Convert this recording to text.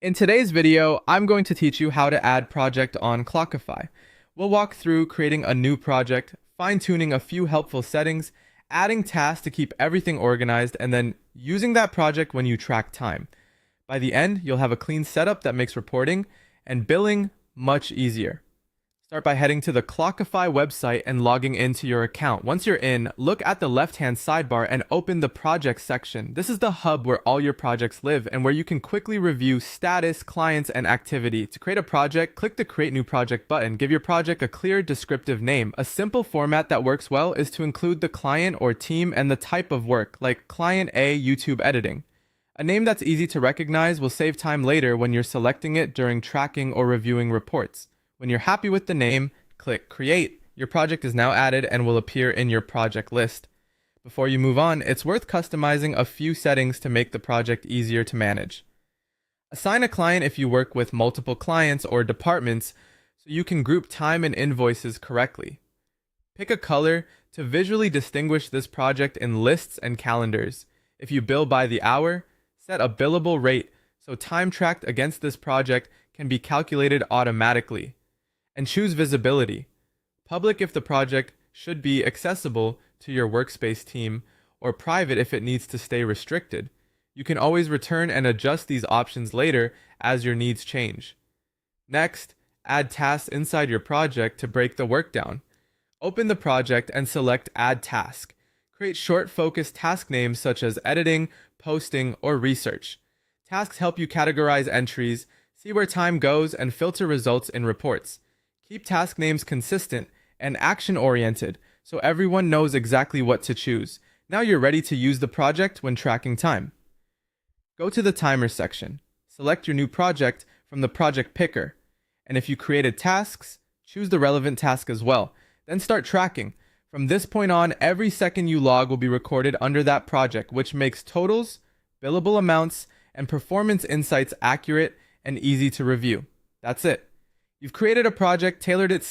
In today's video, I'm going to teach you how to add project on Clockify. We'll walk through creating a new project, fine-tuning a few helpful settings, adding tasks to keep everything organized, and then using that project when you track time. By the end, you'll have a clean setup that makes reporting and billing much easier. Start by heading to the Clockify website and logging into your account. Once you're in, look at the left-hand sidebar and open the project section. This is the hub where all your projects live and where you can quickly review status, clients, and activity. To create a project, click the Create New Project button. Give your project a clear, descriptive name. A simple format that works well is to include the client or team and the type of work, like Client A YouTube Editing. A name that's easy to recognize will save time later when you're selecting it during tracking or reviewing reports. When you're happy with the name, click Create. Your project is now added and will appear in your project list. Before you move on, it's worth customizing a few settings to make the project easier to manage. Assign a client if you work with multiple clients or departments so you can group time and invoices correctly. Pick a color to visually distinguish this project in lists and calendars. If you bill by the hour, set a billable rate so time tracked against this project can be calculated automatically. And choose visibility. Public if the project should be accessible to your workspace team, or private if it needs to stay restricted. You can always return and adjust these options later as your needs change. Next, add tasks inside your project to break the work down. Open the project and select Add Task. Create short, focused task names such as editing, posting, or research. Tasks help you categorize entries, see where time goes, and filter results in reports. Keep task names consistent and action-oriented so everyone knows exactly what to choose. Now you're ready to use the project when tracking time. Go to the Timer section. Select your new project from the project picker. And if you created tasks, choose the relevant task as well. Then start tracking. From this point on, every second you log will be recorded under that project, which makes totals, billable amounts, and performance insights accurate and easy to review. That's it. You've created a project, tailored it